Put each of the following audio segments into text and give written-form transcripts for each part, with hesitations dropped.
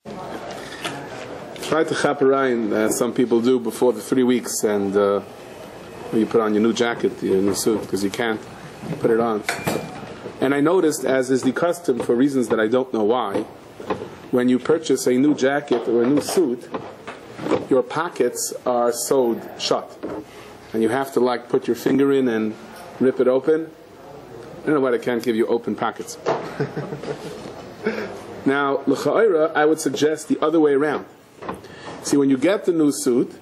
Try to chaperine, as some people do before the 3 weeks, and you put on your new jacket, your new suit, because you can't put it on. And I noticed, as is the custom for reasons that I don't know why, when you purchase a new jacket or a new suit, your pockets are sewed shut. And you have to put your finger in and rip it open. I don't know why they can't give you open pockets. Now, l'cha'ira, I would suggest the other way around. See, when you get the new suit,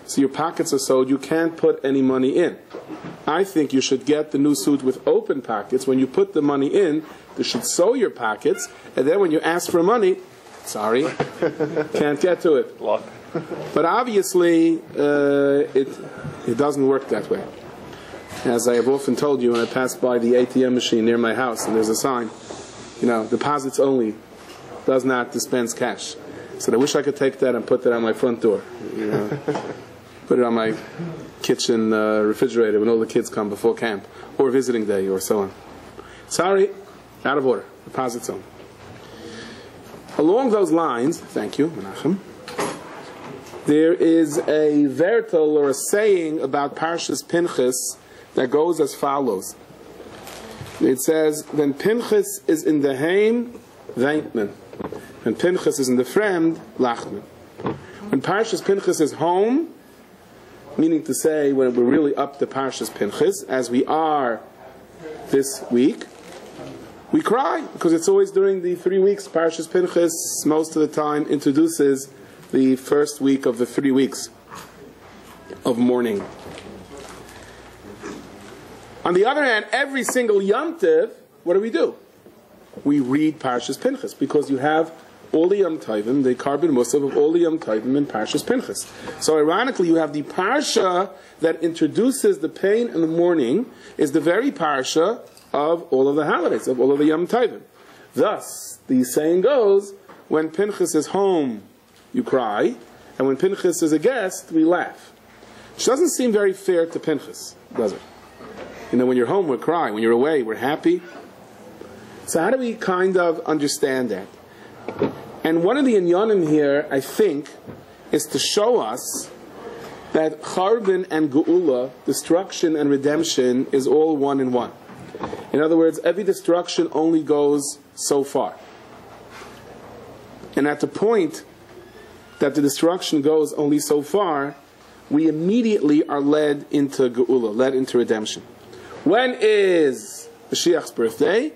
so your pockets are sewed, you can't put any money in. I think you should get the new suit with open pockets. When you put the money in, you should sew your pockets, and then when you ask for money, sorry, can't get to it. But obviously, it doesn't work that way. As I have often told you, when I pass by the ATM machine near my house, and there's a sign, deposits only, does not dispense cash. So I wish I could take that and put that on my front door. Put it on my kitchen refrigerator when all the kids come before camp, or visiting day, or so on. Sorry, out of order. Deposits only. Along those lines, thank you, Menachem, there is a vertel or a saying about Parshas Pinchas that goes as follows. It says, "When Pinchas is in the heim, weint man. When Pinchas is in the fremd, lacht man." When Parshas Pinchas is home, meaning to say when we're really up to Parshas Pinchas, as we are this week, we cry, because it's always during the 3 weeks. Parshas Pinchas, most of the time, introduces the first week of the 3 weeks of mourning. On the other hand, every single Yom Tov, what do? We read Parshas Pinchas, because you have all the Yom Tovim, the carbon musaf of all the Yom Tovim in Parshas Pinchas. So ironically, you have the Parsha that introduces the pain and the mourning, is the very Parsha of all of the holidays, of all of the Yom Tovim. Thus, the saying goes, when Pinchas is home, you cry, and when Pinchas is a guest, we laugh. Which doesn't seem very fair to Pinchas, does it? When you're home, we're crying. When you're away, we're happy. So how do we kind of understand that? And one of the inyanim here, I think, is to show us that Charbin and Geula, destruction and redemption, is all one in one. In other words, every destruction only goes so far. And at the point that the destruction goes only so far, we immediately are led into Geula, led into redemption. When is Mashiach's birthday?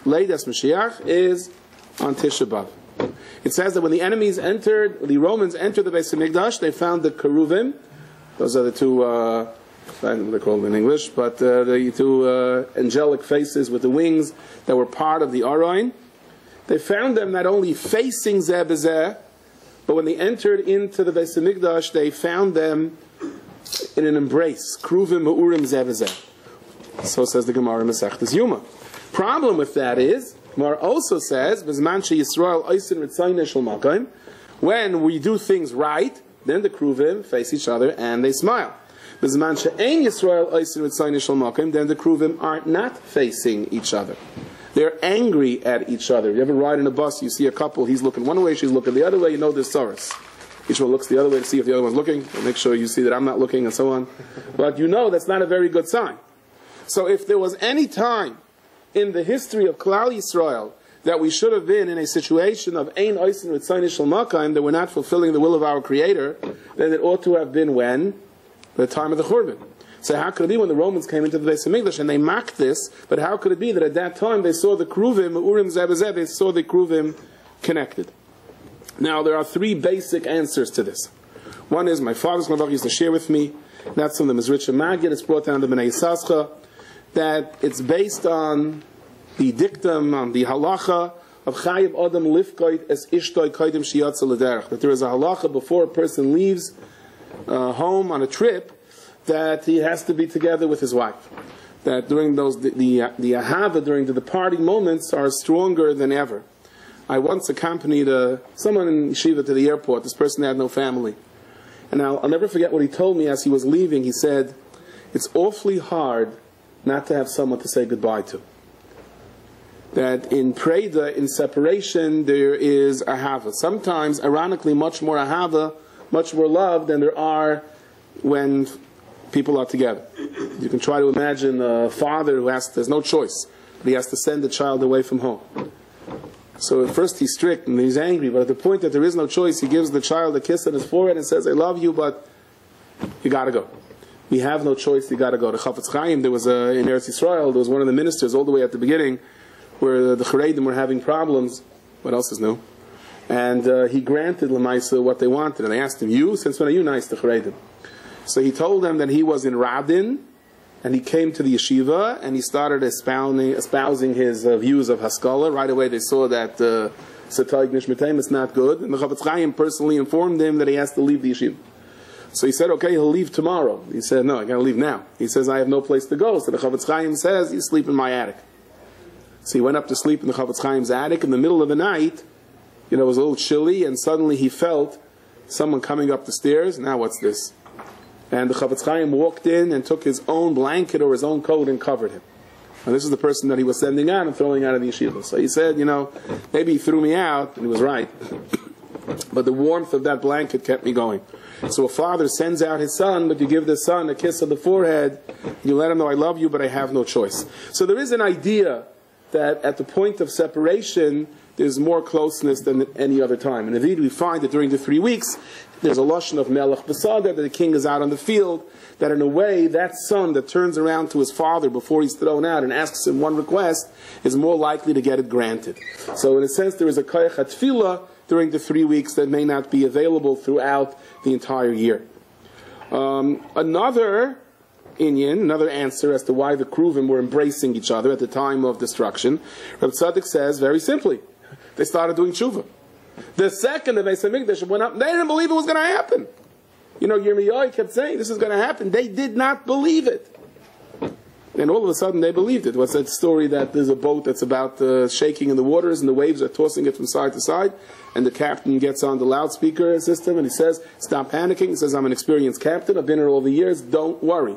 Leidas Mashiach is on Tisha B'Av. It says that when the Romans entered the Beis Hamikdash, they found the Keruvim. Those are the two, I don't know what they're called in English, but the two angelic faces with the wings that were part of the Aron. They found them not only facing Zeh B'Zeh, but when they entered into the Beis Hamikdash, they found them in an embrace. Keruvim Ma'urim Zeh B'Zeh. So says the Gemara in Masechtas Yuma. Problem with that is, Gemara also says, when we do things right, then the Kruvim face each other and they smile. Then the Kruvim are not facing each other. They're angry at each other. You ever ride in a bus, you see a couple, he's looking one way, she's looking the other way, there's sorrows. Each one looks the other way to see if the other one's looking, and make sure you see that I'm not looking, and so on. But that's not a very good sign. So if there was any time in the history of Klal Yisrael that we should have been in a situation of Ein Oisin Ritzayin Shel Makayim, that we're not fulfilling the will of our Creator, then it ought to have been when? The time of the Churban. So how could it be when the Romans came into the Beis Hamikdash and they mocked this, but how could it be that at that time they saw the Kruvim, Urim Zeh B'Zeh, they saw the Kruvim connected? Now there are 3 basic answers to this. One is, my father's Rabbi used to share with me, that's from the Mizritcha Magid, it's brought down to B'nai Yisascha, that it's based on the dictum, on the halacha of Chayiv Adam Lifkoit es Ishtoi Koidim Shiyatza L'derech, that there is a halacha before a person leaves home on a trip, that he has to be together with his wife. That during the ahava, during the departing moments, are stronger than ever. I once accompanied someone in yeshiva to the airport. This person had no family. And I'll never forget what he told me as he was leaving. He said, it's awfully hard not to have someone to say goodbye to. that in Preda, in separation, there is ahava. Sometimes, ironically, much more ahava, much more love than there are when people are together. You can try to imagine a father who there's no choice, but he has to send the child away from home. So at first he's strict and he's angry, but at the point that there is no choice, he gives the child a kiss on his forehead and says, I love you, but you gotta go. We have no choice, you gotta go. The Chafetz Chaim, there was in Eretz Yisrael, there was one of the ministers all the way at the beginning, where the Charedim were having problems. What else is new? And he granted Lamaisa what they wanted. And they asked him, since when are you nice to Charedim? So he told them that he was in Radin, and he came to the yeshiva, and he started espousing his views of Haskalah. Right away they saw that Satayik Nishmetem is not good. And the Chafetz Chaim personally informed him that he has to leave the yeshiva. So he said, okay, he'll leave tomorrow. He said, no, I gotta leave now. He says, I have no place to go. So the Chafetz Chaim says, you sleep in my attic. So he went up to sleep in the Chafetz Chaim's attic. In the middle of the night, it was a little chilly, and suddenly he felt someone coming up the stairs. Now what's this? And the Chafetz Chaim walked in and took his own blanket or his own coat and covered him. And this is the person that he was sending out and throwing out of the yeshiva. So he said, maybe he threw me out, and he was right. But the warmth of that blanket kept me going. So a father sends out his son, but you give the son a kiss on the forehead, you let him know, I love you, but I have no choice. So there is an idea that at the point of separation, there's more closeness than any other time. And indeed, we find that during the 3 weeks, there's a lashon of Melech Besada, that the king is out on the field, that in a way, that son that turns around to his father before he's thrown out and asks him one request, is more likely to get it granted. So in a sense, there is a koyach hatfilah during the 3 weeks that may not be available throughout the entire year. Another answer as to why the Kruvim were embracing each other at the time of destruction, Rabbi Tzaddik says very simply, they started doing tshuva. The second the Beis HaMikdash went up, they didn't believe it was going to happen. Yirmiyahu kept saying this is going to happen. They did not believe it. And all of a sudden they believed it. What's that story that there's a boat that's about shaking in the waters and the waves are tossing it from side to side, and the captain gets on the loudspeaker system and he says, stop panicking. He says, I'm an experienced captain, I've been here all the years, don't worry.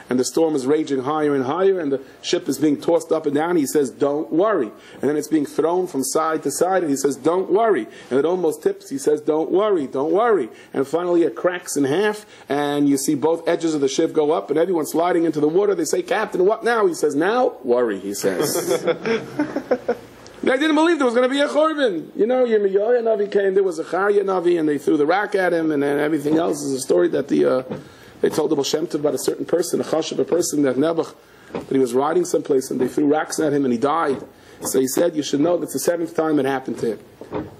And the storm is raging higher and higher, and the ship is being tossed up and down. He says, don't worry. And then it's being thrown from side to side, and he says, don't worry. And it almost tips. He says, don't worry, don't worry. And finally it cracks in half, and you see both edges of the ship go up, and everyone's sliding into the water. They say, Captain, what now? He says, now? Worry, he says. I didn't believe there was going to be a Churban. Yirmiyahu Navi came, there was a Zechariah Navi, and they threw the rock at him, and then everything else is a story that they told the Baal Shem Tov about a certain person, a chashav, a person that Nebuch, that he was riding someplace and they threw rocks at him and he died. So he said, you should know that's the 7th time it happened to him.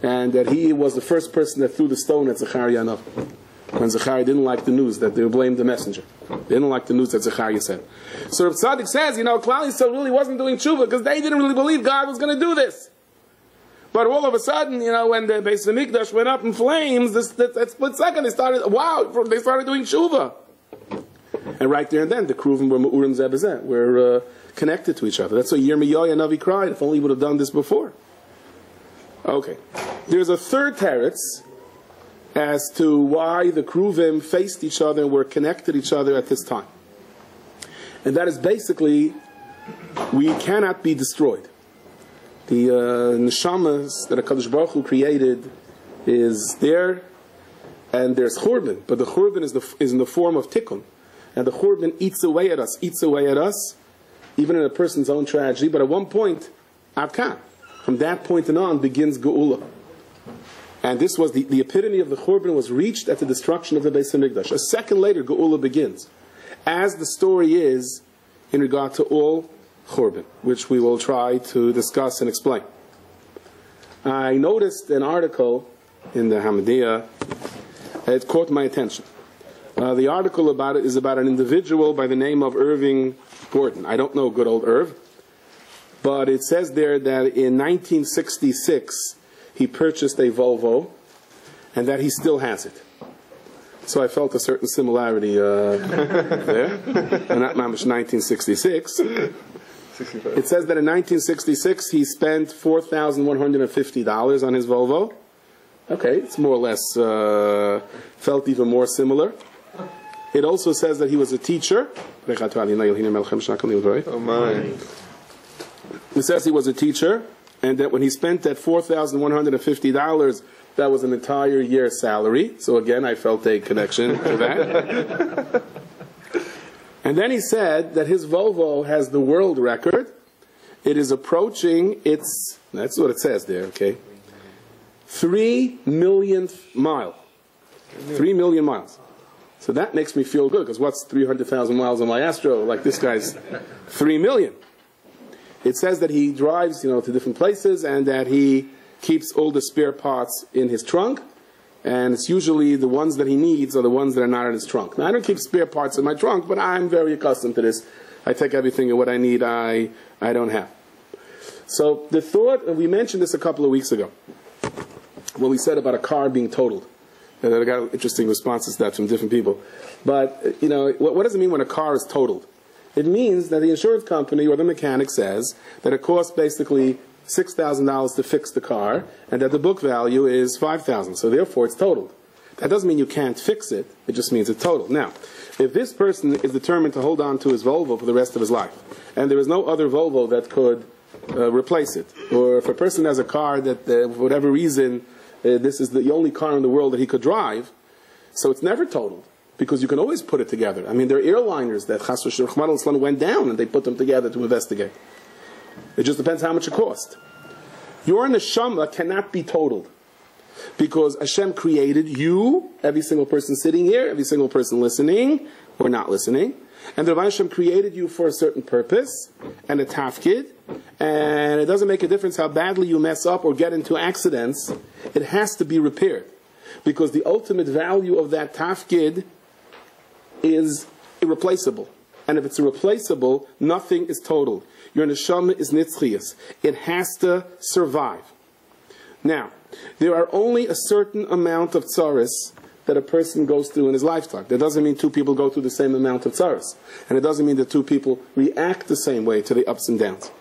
And that he was the first person that threw the stone at Zechariah Navi. When Zechariah didn't like the news, that they blamed the messenger. They didn't like the news that Zechariah said. So Rav Tzaddik says, Klal Yisrael really wasn't doing tshuva because they didn't really believe God was going to do this. But all of a sudden, when the Beis HaMikdash went up in flames, that split second, they started doing tshuva. And right there and then, the Kruvim were Me'urim Zeh B'zeh, were connected to each other. That's why Yirmiyahu Navi cried, if only he would have done this before. Okay. There's a third teretz as to why the Kruvim faced each other and were connected to each other at this time. And that is basically, we cannot be destroyed. The neshamas that HaKadosh Baruch Hu created is there, and there's Churban, but the Churban is in the form of Tikkun. And the Churban eats away at us, even in a person's own tragedy. But at one point, Adkan, from that point on begins Geula. And this was the epitome of the Churban was reached at the destruction of the Beis HaMikdash. A second later, Geula begins. As the story is in regard to all Churban, which we will try to discuss and explain. I noticed an article in the Hamadiyah. It caught my attention. The article about it is about an individual by the name of Irving Gordon. I don't know good old Irv, but it says there that in 1966 he purchased a Volvo and that he still has it. So I felt a certain similarity there. Not mamish 1966. It says that in 1966 he spent $4,150 on his Volvo. Okay, it's more or less felt even more similar. It also says that he was a teacher. Oh my. It says he was a teacher, and that when he spent that $4,150, that was an entire year's salary. So again, I felt a connection to that. And then he said that his Volvo has the world record. It is approaching its, that's what it says there, okay, 3 millionth mile. 3 million miles. So that makes me feel good, because what's 300,000 miles on my Astro? Like this guy's 3 million. It says that he drives, to different places, and that he keeps all the spare parts in his trunk, and it's usually the ones that he needs are the ones that are not in his trunk. Now, I don't keep spare parts in my trunk, but I'm very accustomed to this. I take everything, and what I need, I don't have. So the thought, and we mentioned this a couple of weeks ago, when we said about a car being totaled. And I got interesting responses to that from different people. But, what does it mean when a car is totaled? It means that the insurance company or the mechanic says that it costs basically $6,000 to fix the car, and that the book value is $5,000. So therefore, it's totaled. That doesn't mean you can't fix it. It just means it's totaled. Now, if this person is determined to hold on to his Volvo for the rest of his life, and there is no other Volvo that could replace it, or if a person has a car that, for whatever reason, this is the only car in the world that he could drive, so it's never totaled, because you can always put it together. I mean, there are airliners that Chas v'Shalom went down, and they put them together to investigate. It just depends how much it cost. Your neshama cannot be totaled, because Hashem created you, every single person sitting here, every single person listening or not listening, and the Rabbi Hashem created you for a certain purpose and a tafkid, and it doesn't make a difference how badly you mess up or get into accidents. It has to be repaired, because the ultimate value of that tafkid is irreplaceable. And if it's irreplaceable, nothing is total. Your neshama is nitzchias. It has to survive. Now, there are only a certain amount of tzaras that a person goes through in his lifetime. That doesn't mean two people go through the same amount of tzaras. And it doesn't mean that two people react the same way to the ups and downs.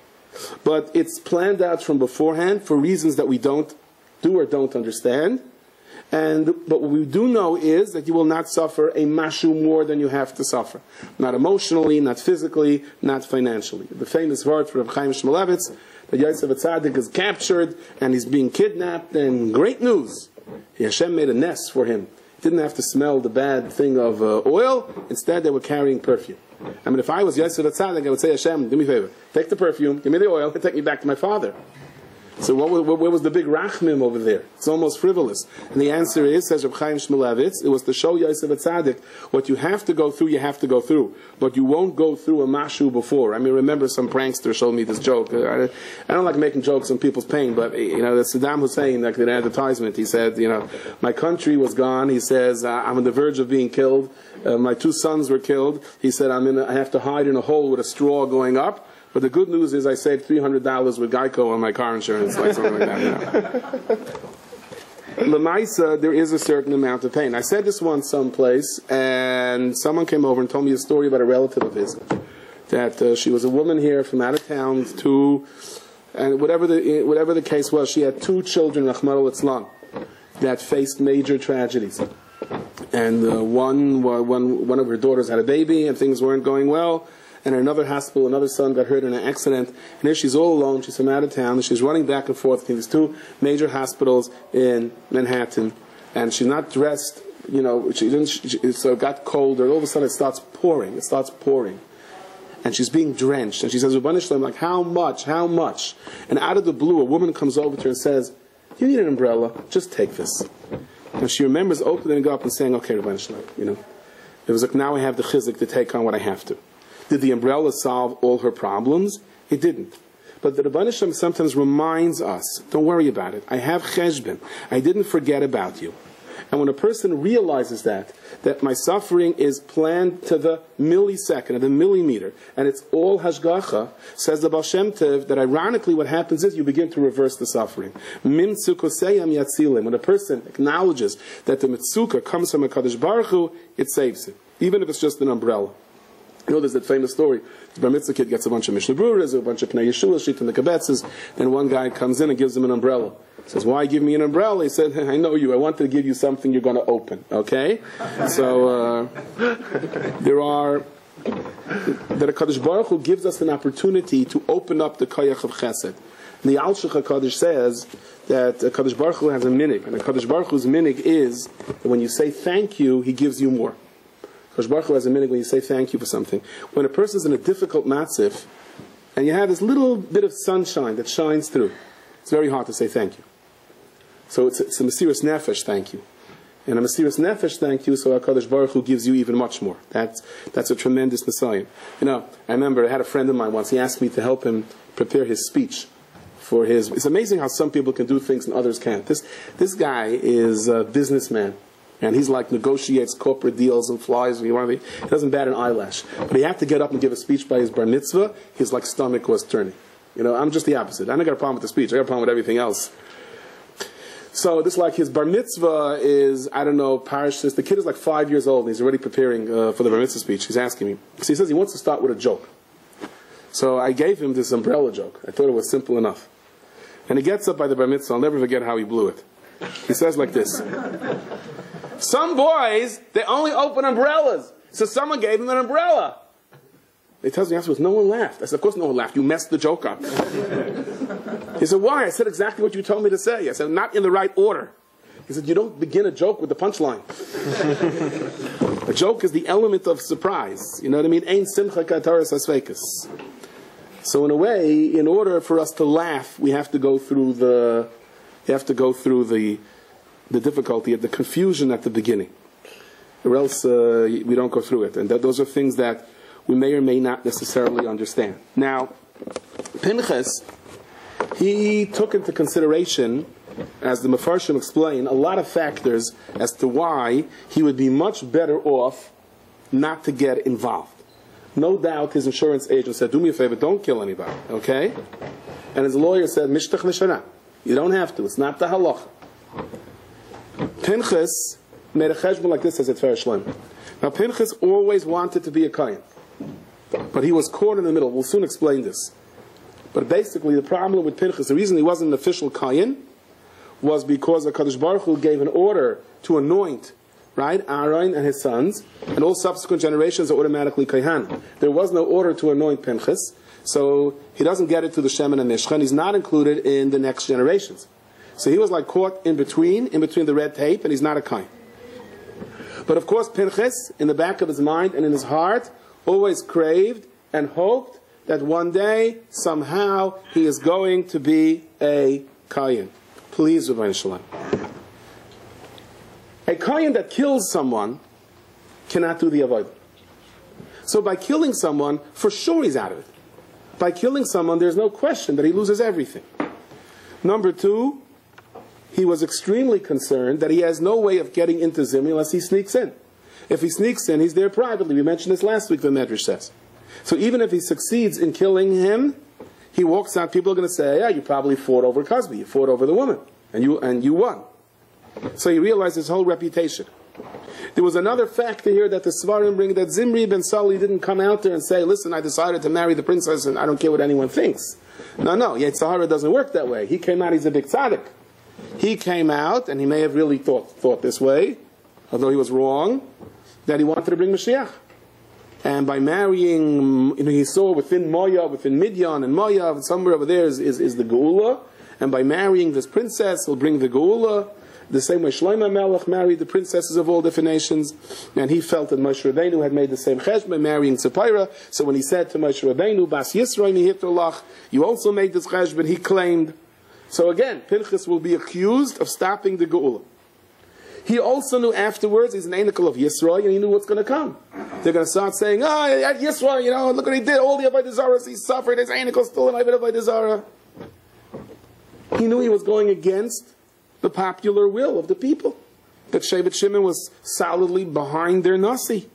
But it's planned out from beforehand for reasons that we don't do or don't understand. But what we do know is that you will not suffer a mashu more than you have to suffer. Not emotionally, not physically, not financially. The famous word for Reb Chaim Shmulevitz, that Yosef Atzadik is captured and he's being kidnapped, and great news. Hashem made a nest for him. He didn't have to smell the bad thing of oil. Instead, they were carrying perfume. I mean, if I was Yosef Atzadik, I would say, Hashem, do me a favor. Take the perfume, give me the oil, and take me back to my father. So where was the big rachmim over there? It's almost frivolous. And the answer is, says Reb Chaim Shmulevitz, it was to show Yosef Atzadik, what you have to go through, you have to go through. But you won't go through a mashu before. I mean, remember some prankster showed me this joke. I don't like making jokes on people's pain, but, that Saddam Hussein, like an advertisement, he said, my country was gone. He says, I'm on the verge of being killed. My 2 sons were killed. He said, I have to hide in a hole with a straw going up. But the good news is I saved $300 with Geico on my car insurance, like something like that. Lemaisa, there is a certain amount of pain. I said this once someplace, and someone came over and told me a story about a relative of his. That she was a woman here from out of town, and whatever the case was, she had 2 children, Rahman al-Islam, that faced major tragedies. And one of her daughters had a baby, and things weren't going well. And in another hospital, another son got hurt in an accident. And here she's all alone. She's from out of town. And she's running back and forth between these 2 major hospitals in Manhattan. And she's not dressed, so it got colder. All of a sudden it starts pouring. It starts pouring. And she's being drenched. And she says, Rabbi Shalom, like, how much? How much? And out of the blue, a woman comes over to her and says, you need an umbrella. Just take this. And she remembers opening it up and saying, okay, Rabbi Shalom, It was like, now I have the chizik to take on what I have to. Did the umbrella solve all her problems? It didn't. But the Rebbeinu Shem sometimes reminds us, don't worry about it. I have cheshbon. I didn't forget about you. And when a person realizes that my suffering is planned to the millisecond, the millimeter, and it's all hashgacha, says the Baal Shem Tov, that ironically what happens is you begin to reverse the suffering. Min tzukoseyam yatzilim. When a person acknowledges that the mitzukah comes from a Kadosh Baruch Hu, it saves him, even if it's just an umbrella. There's that famous story. The bar mitzvah kid gets a bunch of Mishnah Brurahs, a bunch of Pnei Yeshua, Shit and the Kabetzes, then one guy comes in and gives him an umbrella. He says, why give me an umbrella? He said, I know you. I wanted to give you something you're going to open. Okay? So, there are that HaKadosh Baruch Hu gives us an opportunity to open up the koyach of chesed. And the Al Shech HaKadosh says that HaKadosh Baruch Hu has a minig, and HaKadosh Baruch Hu's minig is that when you say thank you, he gives you more. HaKadosh Baruch Hu has a minig when you say thank you for something. When a person's in a difficult matzif, and you have this little bit of sunshine that shines through, it's very hard to say thank you. So it's a Mesiras Nefesh thank you. And a Mesiras Nefesh thank you, so HaKadosh Baruch Hu gives you even much more. That's a tremendous Messiah. You know, I remember I had a friend of mine once, he asked me to help him prepare his speech for his... It's amazing how some people can do things and others can't. This guy is a businessman, and he's like negotiates corporate deals and flies. He doesn't bat an eyelash. But he had to get up and give a speech by his bar mitzvah. His like stomach was turning. You know, I'm just the opposite. I don't got a problem with the speech. I got a problem with everything else. So this like his bar mitzvah is, I don't know, Parashas. The kid is like 5 years old, and he's already preparing for the bar mitzvah speech. He's asking me. So he says he wants to start with a joke. So I gave him this umbrella joke. I thought it was simple enough. And he gets up by the bar mitzvah. I'll never forget how he blew it. He says like this. Some boys, they only open umbrellas. So someone gave him an umbrella. He tells me afterwards, no one laughed. I said, of course no one laughed. You messed the joke up. He said, why? I said exactly what you told me to say. I said, not in the right order. He said, you don't begin a joke with the punchline. A joke is the element of surprise. You know what I mean? Ein simcha k'ataras hasveikus. So in a way, in order for us to laugh, we have to go through the difficulty, the confusion at the beginning. Or else we don't go through it. And those are things that we may or may not necessarily understand. Now, Pinchas, he took into consideration, as the Mefarshim explain, a lot of factors as to why he would be much better off not to get involved. No doubt his insurance agent said, do me a favor, don't kill anybody, okay? And his lawyer said, Mishtach Nishana. You don't have to, it's not the halacha. Pinchas made a cheshbon like this as a Tver Shlem. Now Pinchas always wanted to be a Kayan, but he was caught in the middle. We'll soon explain this. But basically the problem with Pinchas, the reason he wasn't an official Kayan, was because HaKadosh Baruch Hu gave an order to anoint, right, Aaron and his sons, and all subsequent generations are automatically Kayhan. There was no order to anoint Pinchas, so he doesn't get it to the Shemin and Mishcha, and he's not included in the next generations. So he was like caught in between the red tape, and he's not a Kayan. But of course Pinchas, in the back of his mind and in his heart, always craved and hoped that one day, somehow, he is going to be a Kayan. Please, Rabbi Shalom. A Kayan that kills someone cannot do the avodah. So by killing someone, for sure he's out of it. By killing someone, there's no question that he loses everything. Number two, he was extremely concerned that he has no way of getting into Zimri unless he sneaks in. If he sneaks in, he's there privately. We mentioned this last week, the Medrash says. So even if he succeeds in killing him, he walks out, people are going to say, yeah, you probably fought over Cosby, you fought over the woman, and you won. So he realized his whole reputation. There was another factor here that the Svarim bring, that Zimri ben Sali didn't come out there and say, listen, I decided to marry the princess and I don't care what anyone thinks. No, Yetzirah doesn't work that way. He came out, he's a big tzaddik. He came out, and he may have really thought this way, although he was wrong, that he wanted to bring Mashiach. And by marrying, he saw within Moav, within Midian and Moav, and somewhere over there is the Geula. And by marrying this princess, he'll bring the Geula. The same way Shlomo Melech married the princesses of all different nations. And he felt that Moshe Rabbeinu had made the same cheshbon, marrying Tzipora. So when he said to Moshe Rabbeinu, Bas Yisrael Mihitolach, you also made this cheshbon, he claimed. So again, Pinchas will be accused of stopping the Geula. He also knew afterwards, he's an Einikel of Yisrael, and he knew what's going to come. They're going to start saying, at Yisrael, look what he did, all the Avodah Zarah, he suffered, his Einikel still an Avodah Zarah. He knew he was going against the popular will of the people. That Shevet Shimon was solidly behind their Nasi.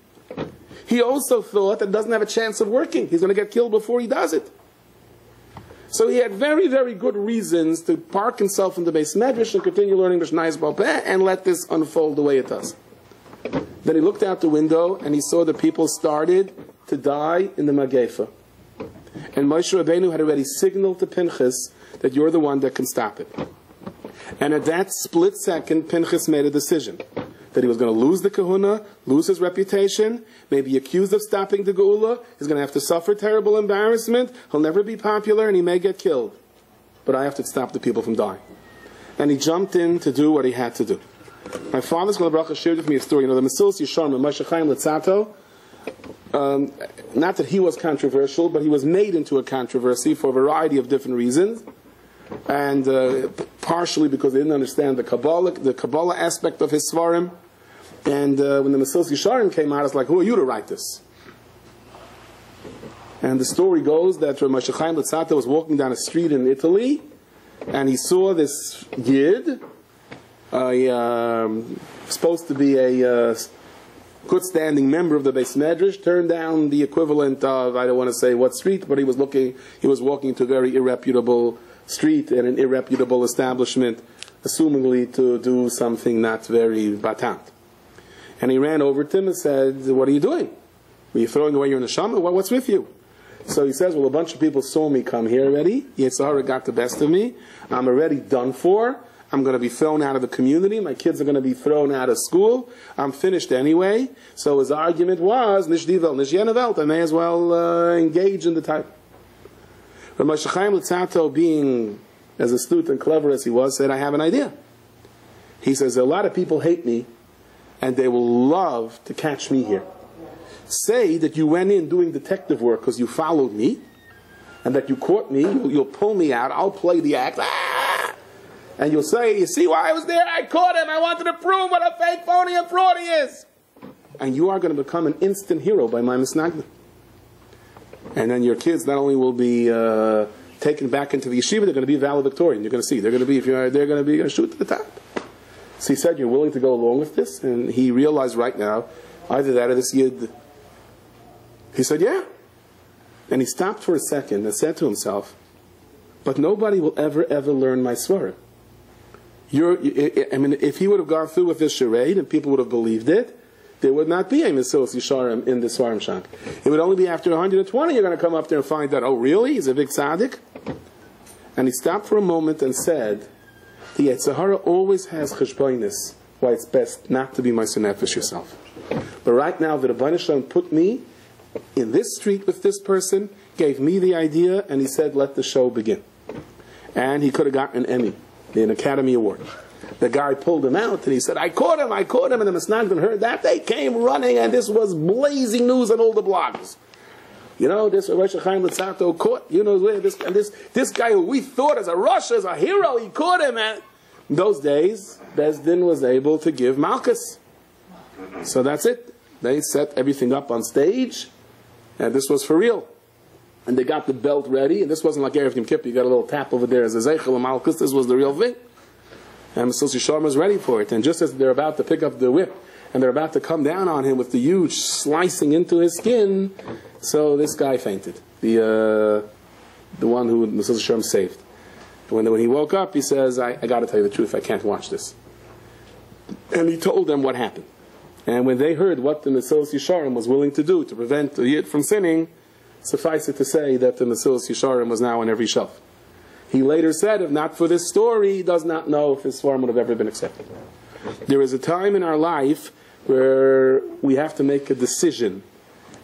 He also thought that doesn't have a chance of working. He's going to get killed before he does it. So he had very, very good reasons to park himself in the Beis Medrash and continue learning Mishnayos Baal Peh and let this unfold the way it does. Then he looked out the window and he saw the people started to die in the Magefa. And Moshe Rabbeinu had already signaled to Pinchas that you're the one that can stop it. And at that split second, Pinchas made a decision that he was going to lose the kahuna, lose his reputation, maybe accused of stopping the geula. He's going to have to suffer terrible embarrassment. He'll never be popular, and he may get killed. But I have to stop the people from dying. And he jumped in to do what he had to do. My father's Gula Bracha shared with me a story. You know, the Mesilas Yesharim, Moshe Chaim Luzzatto, not that he was controversial, but he was made into a controversy for a variety of different reasons. And partially because they didn't understand the Kabbalah aspect of his Svarim. And when the Mesilas Yesharim came out, it's like, who are you to write this? And the story goes that Moshe Chaim Luzzatto was walking down a street in Italy, and he saw this Yid, supposed to be a good standing member of the Beis Medrash, turned down the equivalent of, I don't want to say what street, but he was walking to a very irreputable street and an irreputable establishment, assumingly to do something not very batant. And he ran over to him and said, what are you doing? Are you throwing away your neshama? What's with you? So he says, well, a bunch of people saw me come here already. Yetzirah got the best of me. I'm already done for. I'm going to be thrown out of the community. My kids are going to be thrown out of school. I'm finished anyway. So his argument was, Nish Divel, Nish Yenavelt. I may as well engage in the type. But Moshe Chaim Luzzatto, being as astute and clever as he was, said, I have an idea. He says, a lot of people hate me, and they will love to catch me here. Say that you went in doing detective work because you followed me, and that you caught me, you'll pull me out, I'll play the act, and you'll say, you see why I was there? I caught him, I wanted to prove what a fake, phony, and fraud he is. And you are going to become an instant hero by my misnagna. And then your kids not only will be taken back into the yeshiva, they're going to be valedictorian. You're going to see, they're going to be shoot to the top. So he said, you're willing to go along with this? And he realized right now, either that or this Yid. He said, yeah. And he stopped for a second and said to himself, but nobody will ever learn my Svarim. If he would have gone through with this charade and people would have believed it, there would not be a Mesilas Yesharim in the Svarim Shank. It would only be after 120 you're going to come up there and find out, oh really, he's a big tzaddik? And he stopped for a moment and said, the Yetzirah always has cheshbonis, why it's best not to be Meiser Nefesh yourself. But right now, the Rabbi Shalom put me in this street with this person, gave me the idea, and he said, let the show begin. And he could have gotten an Emmy, an Academy Award. The guy pulled him out, and he said, I caught him, and the Misnagdim heard that. They came running, and this was blazing news on all the blogs. You know, this Rosh Chaim Luzzatto caught, you know, this guy who we thought as a Rosh, as a hero, he caught him. And in those days, Beis Din was able to give Malchus. So that's it. They set everything up on stage, and this was for real. And they got the belt ready, and this wasn't like Erev Yom Kippur. You got a little tap over there as a Zeichel and Malchus. This was the real thing. And Mesilas Yesharim was ready for it. And just as they're about to pick up the whip, and they're about to come down on him with the huge slicing into his skin, so this guy fainted. The one who Mesilas Yesharim saved. When he woke up, he says, I got to tell you the truth, I can't watch this. And he told them what happened. And when they heard what the Mesilas Yesharim was willing to do to prevent the Yid from sinning, suffice it to say that the Mesilas Yesharim was now on every shelf. He later said, if not for this story, he does not know if his Svarim would have ever been accepted. There is a time in our life where we have to make a decision.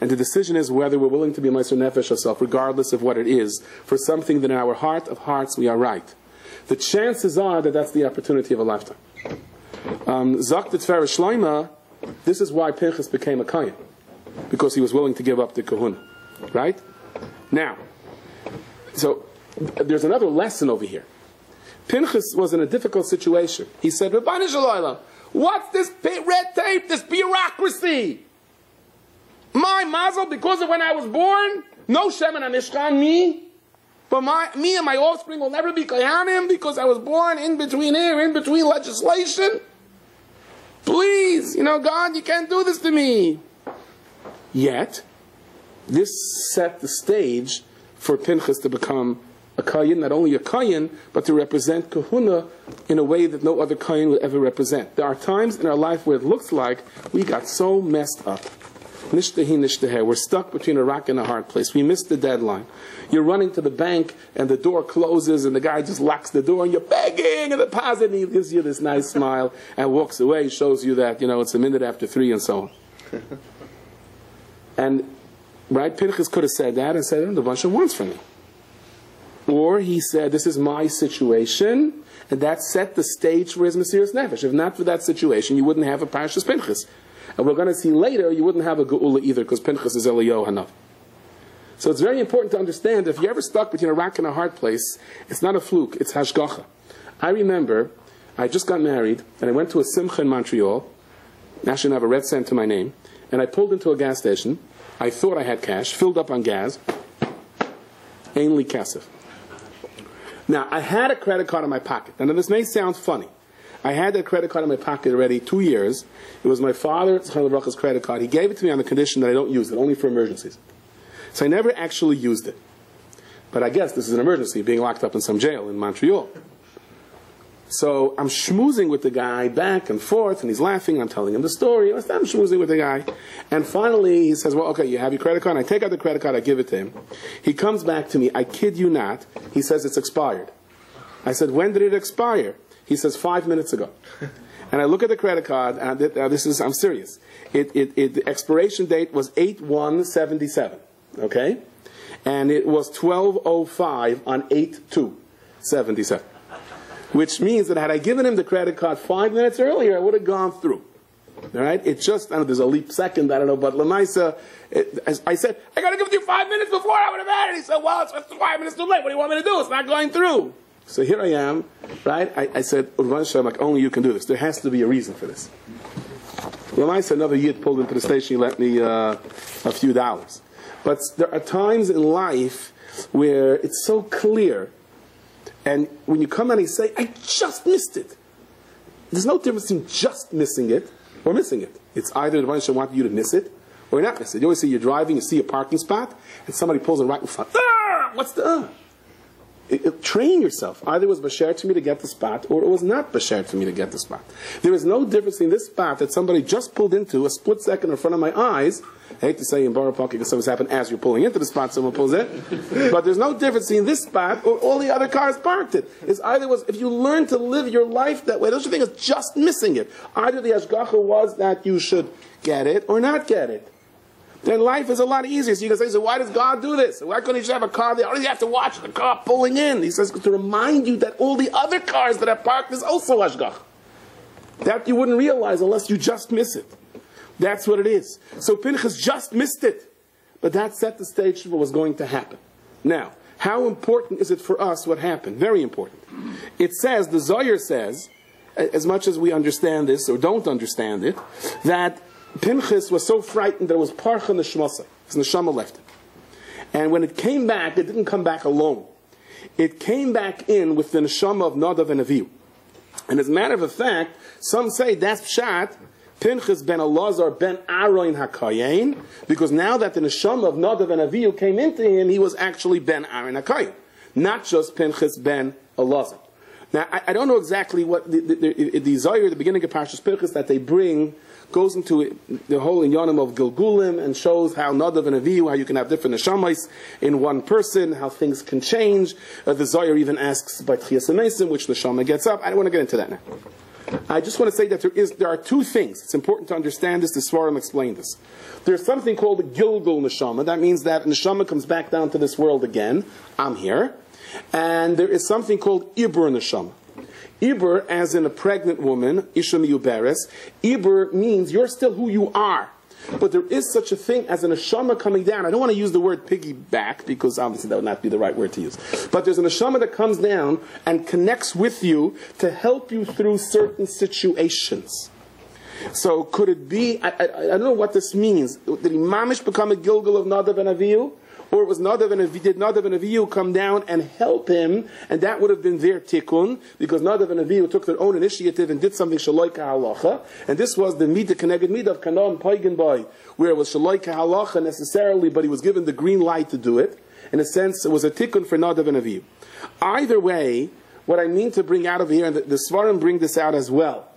And the decision is whether we're willing to be Meiser Nefesh ourselves, regardless of what it is, for something that in our heart of hearts we are right. The chances are that that's the opportunity of a lifetime. Zok the Tfera Shloima, this is why Pinchas became a Kohen, because he was willing to give up the kahuna. Right? Now, so there's another lesson over here. Pinchas was in a difficult situation. He said, Rabbanu Shalom, what's this red tape, this bureaucracy? My mazel, because of when I was born, no Shemen HaMishkan, me. But me and my offspring will never be Kohanim because I was born in between here, in between legislation. Please, God, you can't do this to me. Yet, this set the stage for Pinchas to become a Kohen, not only a Kohen, but to represent Kahuna in a way that no other Kohen would ever represent. There are times in our life where it looks like we got so messed up. Nishtahi nishtaher. We're stuck between a rock and a hard place. We missed the deadline. You're running to the bank and the door closes and the guy just locks the door and you're begging and the deposit and he gives you this nice smile and walks away, shows you that, it's a minute after 3 and so on. And, right, Pinchas could have said that and said, the bunch of wants from me. Or he said, this is my situation, and that set the stage for his Mesiras Nefesh. If not for that situation, you wouldn't have a Parashas Pinchas. And we're going to see later, you wouldn't have a Geula either, because Pinchas is Eliyahu Hanav. So it's very important to understand, if you're ever stuck between a rock and a hard place, it's not a fluke, it's hashgacha. I remember, I just got married, and I went to a simcha in Montreal. I should have a red cent to my name. And I pulled into a gas station. I thought I had cash, filled up on gas. Ainly kasef. Now, I had a credit card in my pocket. Now, this may sound funny. I had that credit card in my pocket already 2 years. It was my father's credit card. He gave it to me on the condition that I don't use it, only for emergencies. So I never actually used it. But I guess this is an emergency, being locked up in some jail in Montreal. So I'm schmoozing with the guy back and forth, and he's laughing. I'm telling him the story. I'm schmoozing with the guy. And finally, he says, well, okay, you have your credit card. And I take out the credit card. I give it to him. He comes back to me. I kid you not. He says, it's expired. I said, when did it expire? He says, 5 minutes ago. And I look at the credit card, and I'm serious. The expiration date was 8/1/77. Okay? And it was 12:05 on 8/2/77. Which means that had I given him the credit card 5 minutes earlier, I would have gone through. All right? It just, I don't know, there's a leap second, I don't know, but Lamaisa, I said, I got to give it to you 5 minutes before I would have had it. He said, well, it's 5 minutes too late. What do you want me to do? It's not going through. So here I am, right? I said, like, only you can do this. There has to be a reason for this. Lamaisa, another yid pulled into the station, he lent me a few dollars. But there are times in life where it's so clear. And when you come out and you say, I just missed it. There's no difference between just missing it or missing it. It's either the one should want you to miss it or not miss it. You always see you're driving, you see a parking spot, and somebody pulls in right in front. What's the train yourself. Either it was basher to me to get the spot, or it was not basher to me to get the spot. There is no difference in this spot that somebody just pulled into a split second in front of my eyes. I hate to say in Borough Park, because something's happened as you're pulling into the spot, someone pulls in. But there's no difference in this spot or all the other cars parked it. It's either was, if you learn to live your life that way, don't you think it's just missing it? Either the hashgacha was that you should get it or not get it. Then life is a lot easier. So you can say, so why does God do this? Why couldn't he just have a car there? Or do you have to watch the car pulling in? He says, to remind you that all the other cars that are parked is also hashgacha. That you wouldn't realize unless you just miss it. That's what it is. So Pinchas just missed it. But that set the stage for what was going to happen. Now, how important is it for us what happened? Very important. It says, the Zohar says, as much as we understand this or don't understand it, that Pinchas was so frightened that it was parcha neshmasa. His neshama left him. And when it came back, it didn't come back alone. It came back in with the neshama of Nadav and Avihu. And as a matter of fact, some say that's pshat, Pinchas ben Elazar ben Aaron HaKayin, because now that the neshama of Nadav and Avihu came into him, he was actually ben Aaron HaKayin, not just Pinchas ben Elazar. Now, I don't know exactly what the Zohar, the beginning of Parashas Pinchas that they bring, goes into the whole inyanim of Gilgulim and shows how Nadav and Avihu, how you can have different neshamas in one person, how things can change. The Zohar even asks by Tchias HaMesim, which neshama gets up. I don't want to get into that now. I just want to say that there are two things. It's important to understand this. The Svarim explain this. There's something called the Gilgul neshama. That means that neshama comes back down to this world again. I'm here. And there is something called Ibur neshama. Ibur, as in a pregnant woman, Isha Miyuberes, Ibur means you're still who you are. But there is such a thing as a neshama coming down. I don't want to use the word piggyback, because obviously that would not be the right word to use. But there's a neshama that comes down and connects with you to help you through certain situations. So could it be, I don't know what this means. Did Imamish become a Gilgal of Nadav and Avihu? Or it was Nadav and Avihu come down and help him, and that would have been their tikkun, because Nadav and Avihu took their own initiative and did something shaloi kahalacha, and this was the midah keneged midah of Kana and Paigan Boy, where it was shaloi kahalacha necessarily, but he was given the green light to do it. In a sense, it was a tikkun for Nadav and Avihu. Either way, what I mean to bring out of here, and the Svarim bring this out as well,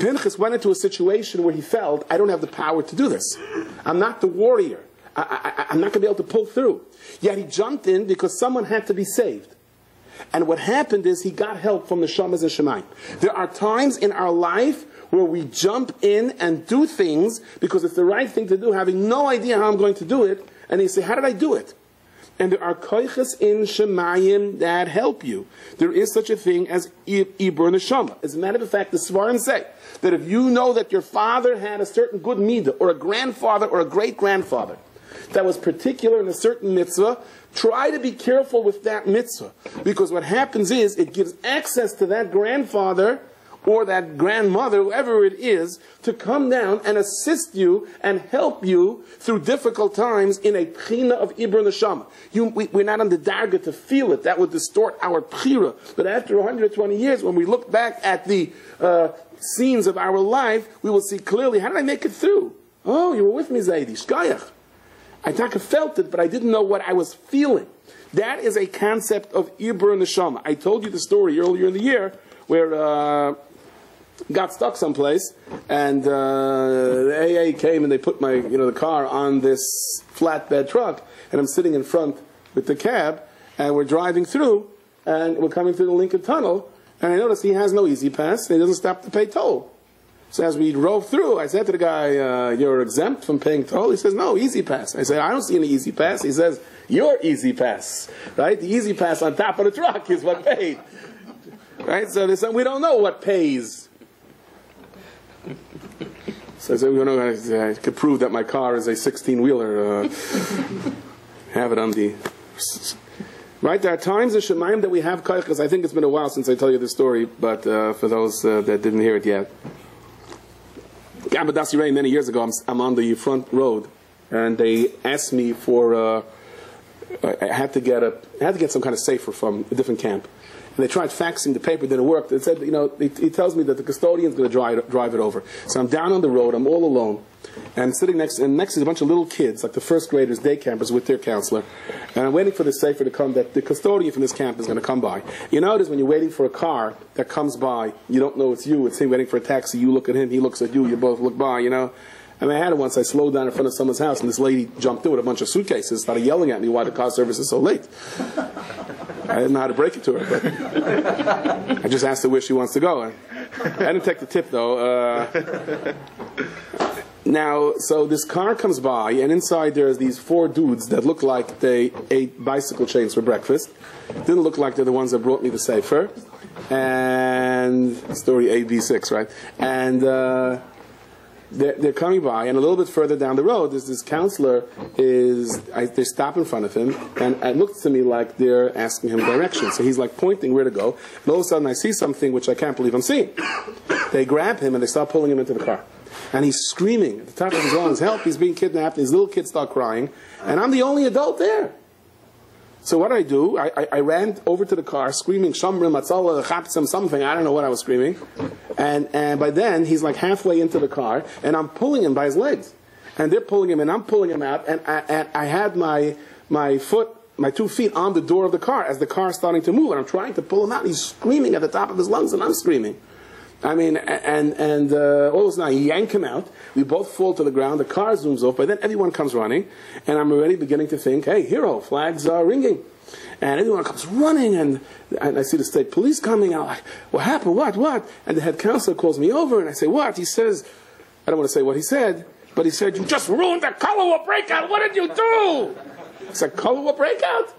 Pinchas went into a situation where he felt, I don't have the power to do this. I'm not the warrior. I'm not going to be able to pull through. Yet he jumped in because someone had to be saved. And what happened is he got help from the Shamas and Shemayim. There are times in our life where we jump in and do things because it's the right thing to do, having no idea how I'm going to do it. And they say, how did I do it? And there are koiches in Shemayim that help you. There is such a thing as Ibur Neshama. As a matter of fact, the Svarim say that if you know that your father had a certain good midah, or a grandfather or a great-grandfather that was particular in a certain mitzvah, try to be careful with that mitzvah. Because what happens is it gives access to that grandfather or that grandmother, whoever it is, to come down and assist you and help you through difficult times in a pchina of Ibur Neshama. We're not on the darga to feel it. That would distort our pchira. But after 120 years, when we look back at the scenes of our life, we will see clearly, how did I make it through? Oh, you were with me, Zaidi. Shkayach. I felt it, but I didn't know what I was feeling. That is a concept of Ibur Neshama. I told you the story earlier in the year where got stuck someplace, and the AA came and they put my, the car on this flatbed truck, and I'm sitting in front with the cab, and we're driving through, and we're coming through the Lincoln Tunnel, and I noticed he has no easy pass, and he doesn't stop to pay toll. So as we drove through, I said to the guy, you're exempt from paying toll? He says, no, easy pass. I say, I don't see any easy pass. He says, your easy pass, right? The easy pass on top of the truck is what paid. Right? So they said, we don't know what pays. So I said, I could prove that my car is a 16-wheeler. Have it on the... Right, there are times in Shemayim that we have koiches. I think it's been a while since I tell you this story, but for those that didn't hear it yet. Gabadasi Ray, many years ago, I'm on the front road, and they asked me for... I had to get some kind of safer from a different camp. And they tried faxing the paper, didn't work. They said, he tells me that the custodian's going to drive it over. So I'm down on the road, I'm all alone. And I'm sitting next is a bunch of little kids, like the first graders, day campers with their counselor. And I'm waiting for the safer to come, that the custodian from this camp is going to come by. You notice when you're waiting for a car that comes by, you don't know it's you, it's him waiting for a taxi, you look at him, he looks at you, you both look by, I mean, I had it once. I slowed down in front of someone's house, and this lady jumped in with a bunch of suitcases, started yelling at me why the car service is so late. I didn't know how to break it to her, but I just asked her where she wants to go. I didn't take the tip, though. Now, so this car comes by, and inside there's these 4 dudes that look like they ate bicycle chains for breakfast. Didn't look like they're the ones that brought me the sefer. And story AB6, right? And they're coming by, and a little bit further down the road, there's this counselor, they stop in front of him, and it looks to me like they're asking him directions. So he's like pointing where to go, and all of a sudden I see something which I can't believe I'm seeing. They grab him, and they start pulling him into the car. And he's screaming at the top of his lungs, help, he's being kidnapped, and his little kids start crying, and I'm the only adult there. So what I do, I ran over to the car screaming, Shamrim, Matzala, Chapsam, something, I don't know what I was screaming. And by then, he's like halfway into the car, and I'm pulling him by his legs. And they're pulling him, and I'm pulling him out, and I had my 2 feet on the door of the car as the car is starting to move, and I'm trying to pull him out, and he's screaming at the top of his lungs, and I'm screaming. I mean, and all of a sudden I yank him out. We both fall to the ground. The car zooms off, but then everyone comes running, and I'm already beginning to think, hey, hero, flags are ringing. And everyone comes running, and I see the state police coming. I'm like, what happened? What? And the head counselor calls me over, and I say, what? He says, I don't want to say what he said, but he said, you just ruined the color war breakout. What did you do? I said, color war breakout?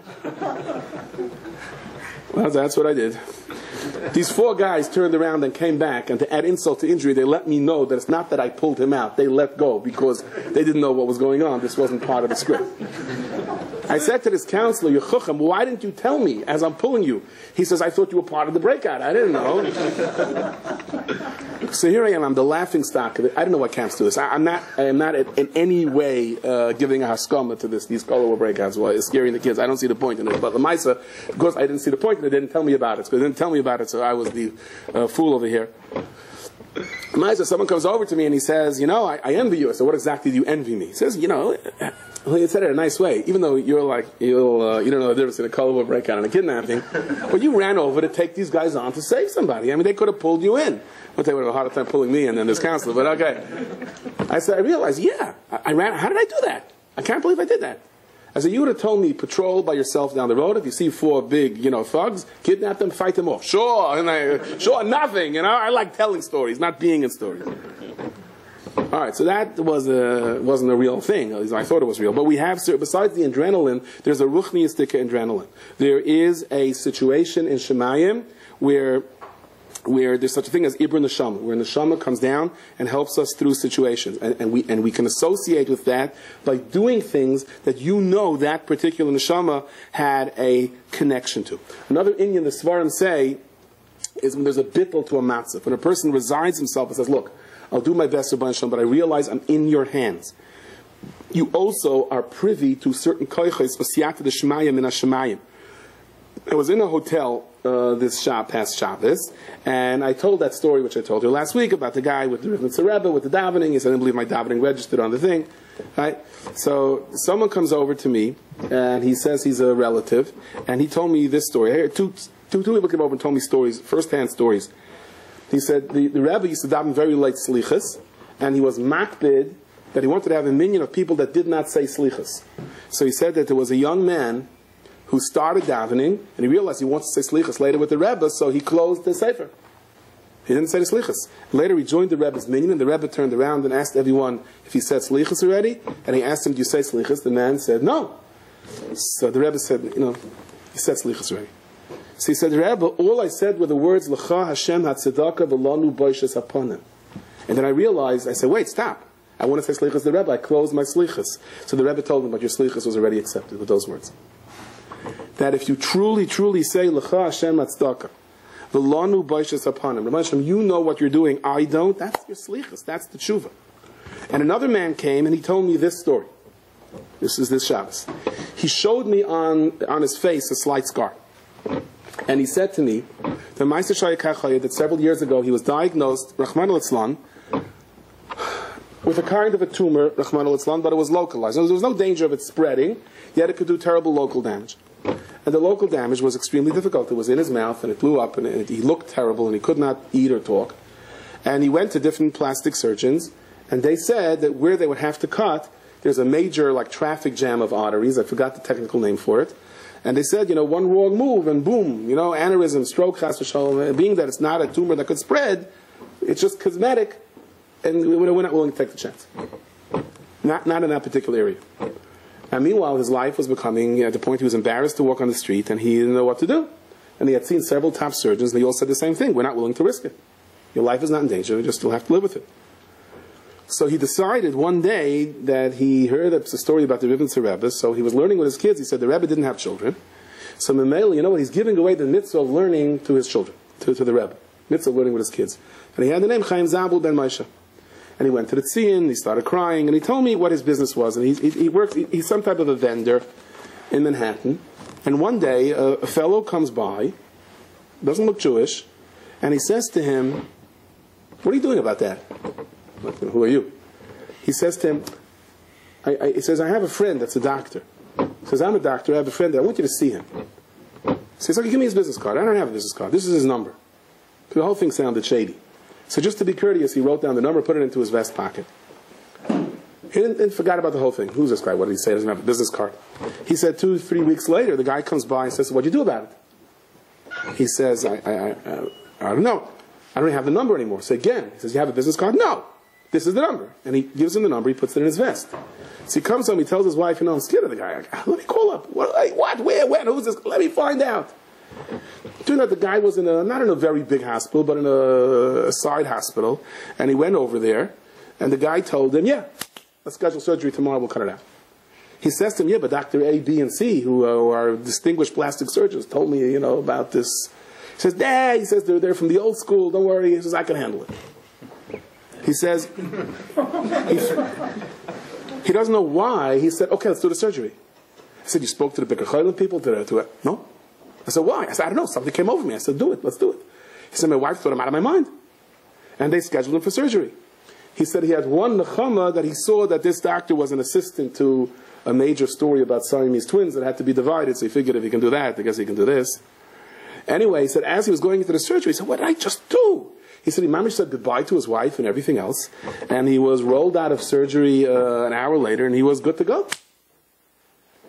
Well, that's what I did. These 4 guys turned around and came back, and to add insult to injury, they let me know that it's not that I pulled him out. They let go because they didn't know what was going on. This wasn't part of the script. I said to this counselor, Yechuchem, why didn't you tell me as I'm pulling you? He says, I thought you were part of the breakout. I didn't know. So here I am. I'm the laughing stock of it. I don't know what camps do this. I am not in any way giving a haskama to this. These color breakouts. Well, it's scaring the kids. I don't see the point in it. But the Maisa, because I didn't see the point in it, they didn't tell me about it. So they didn't tell me about it, so I was the fool over here. Maisa, someone comes over to me and he says, I envy you. I said, what exactly do you envy me? He says, Well, he said it in a nice way, even though you're like, you don't know the difference in a Volvo breakout and a kidnapping. But you ran over to take these guys on to save somebody. I mean, they could have pulled you in. But they would have a harder time pulling me in than this counselor, but okay. I said, I realized, I ran. How did I do that? I can't believe I did that. I said, you would have told me, patrol by yourself down the road. If you see 4 big, thugs, kidnap them, fight them off. Sure, nothing, I like telling stories, not being in stories. All right, so that wasn't a real thing. At least I thought it was real. But we have, besides the adrenaline, there's a ruchniistic adrenaline. There is a situation in Shemayim where there's such a thing as Ibr Neshama, where Neshama comes down and helps us through situations. And we can associate with that by doing things that that particular Neshama had a connection to. Another Inyan the Svarim say is when there's a bittul to a matzah. When a person resigns himself and says, look, I'll do my best, Rabbi Shalom, but I realize I'm in your hands. You also are privy to certain koiches, osiyata de shemayim min ha-shemayim. I was in a hotel past Shabbos, and I told that story, which I told you last week, about the guy with the Rebbe, with the davening. He said, I didn't believe my davening registered on the thing. Right? So someone comes over to me, and he says he's a relative, and he told me this story. I heard two people came over and told me stories, first-hand stories. He said the Rebbe used to daven very late slichas, and he was makbid that he wanted to have a minyan of people that did not say slichas. So he said that there was a young man who started davening, and he realized he wants to say slichas later with the Rebbe, so he closed the sefer. He didn't say the slichas. Later he joined the Rebbe's minyan, and the Rebbe turned around and asked everyone if he said slichas already, and he asked him, do you say slichas? The man said, no. So the Rebbe said, he said slichas already. So he said, Rebbe, all I said were the words, L'cha Hashem hatzedakah v'lanu boishes haponim. And then I realized, I said, wait, stop. I want to say slichas to the Rebbe. I closed my slichas. So the Rebbe told him, but your slichas was already accepted with those words. That if you truly, truly say, L'cha Hashem hatzedakah v'lanu boishes haponim, Rabbi Shalom, you know what you're doing, I don't, that's your slichas, that's the tshuva. And another man came and he told me this story. This is this Shabbos. He showed me on his face a slight scar. And he said to me, that several years ago he was diagnosed, Rahman al-Islam, with a kind of a tumor, Rahman al-Islam, but it was localized. There was no danger of it spreading, yet it could do terrible local damage. And the local damage was extremely difficult. It was in his mouth, and it blew up, and he looked terrible, and he could not eat or talk. And he went to different plastic surgeons, and they said that where they would have to cut, there's a major traffic jam of arteries. I forgot the technical name for it. And they said, one wrong move and boom, aneurysm, stroke, chas v'shalom. Being that it's not a tumor that could spread, it's just cosmetic, and we're not willing to take the chance. Not in that particular area. And meanwhile, his life was becoming at the point he was embarrassed to walk on the street, and he didn't know what to do. And he had seen several top surgeons, and they all said the same thing: we're not willing to risk it. Your life is not in danger; you just still have to live with it. So he decided one day that he heard a story about the Rebbe, so he was learning with his kids. He said the Rebbe didn't have children. So Memele, he's giving away the mitzvah of learning to his children, to the Rebbe. Mitzvah of learning with his kids. And he had the name Chaim Zabul ben Moshe. And he went to the Tzion, he started crying, and he told me what his business was. And he's some type of a vendor in Manhattan. And one day, a fellow comes by, doesn't look Jewish, and he says to him, what are you doing about that? Who are you? He says to him, he says, I have a friend that's a doctor. He says, I'm a doctor, I have a friend there, I want you to see him. He says, okay, give me his business card. I don't have a business card. This is his number. The whole thing sounded shady. So just to be courteous, he wrote down the number, put it into his vest pocket. He didn't forgot about the whole thing. Who's this guy? What did he say? He doesn't have a business card. He said 2-3 weeks later, the guy comes by and says, what'd you do about it? He says, I don't know. I don't have the number anymore. So again, he says, you have a business card? No. This is the number. And he gives him the number, he puts it in his vest. So he comes home, he tells his wife, I'm scared of the guy. Let me call up. What? Where? When? Who's this? Let me find out. Turns out the guy was not in a very big hospital, but in a side hospital. And he went over there, and the guy told him, yeah, let's schedule surgery tomorrow, we'll cut it out. He says to him, yeah, but Dr. A, B, and C, who are distinguished plastic surgeons, told me, about this. He says, Dad, he says, they're from the old school, don't worry. He says, I can handle it. He says, he doesn't know why. He said, okay, let's do the surgery. I said, you spoke to the Bikur Chaylim people? No. I said, why? I said, I don't know. Something came over me. I said, do it. Let's do it. He said, my wife thought I'm out of my mind. And they scheduled him for surgery. He said he had one nechama that he saw that this doctor was an assistant to a major story about Siamese twins that had to be divided, so he figured if he can do that, I guess he can do this. Anyway, he said, as he was going into the surgery, he said, what did I just do? He said, Imam said goodbye to his wife and everything else, and he was rolled out of surgery an hour later, and he was good to go.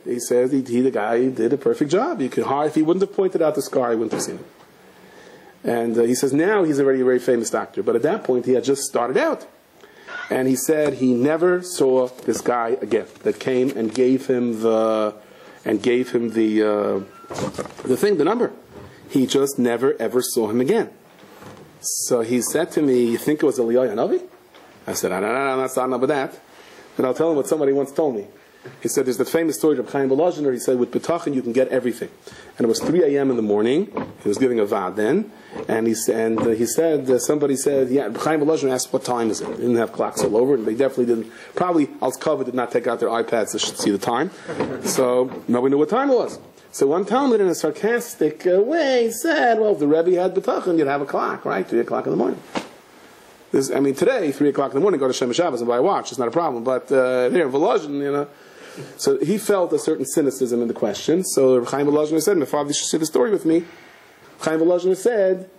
He says the guy did a perfect job. You could if he wouldn't have pointed out the scar, he wouldn't have seen it. And he says now he's already a very famous doctor, but at that point he had just started out. And he said he never saw this guy again that came and gave him the number. He just never ever saw him again. So he said to me, "You think it was Eliyahu Hanavi?" I said, "I'm not starting up with that." And I'll tell him what somebody once told me. He said, there's the famous story of Chaim Volozhiner. He said, with B'tachin you can get everything. And it was 3 a.m. in the morning. He was giving a vad then. And he said, somebody said, yeah, Chaim Volozhiner asked, what time is it? They didn't have clocks all over. And they definitely didn't, probably, Al-Kava did not take out their iPads to see the time. So nobody knew what time it was. So one Talmud in a sarcastic way said, well, if the Rebbe had B'tachin, you'd have a clock, right? 3 o'clock in the morning. Today, 3 o'clock in the morning, go to Shem Shabbos and buy a watch. It's not a problem. But here, Volozhin, So he felt a certain cynicism in the question. So Chaim Volozhin said, my father should see the story with me. Chaim Volozhin said,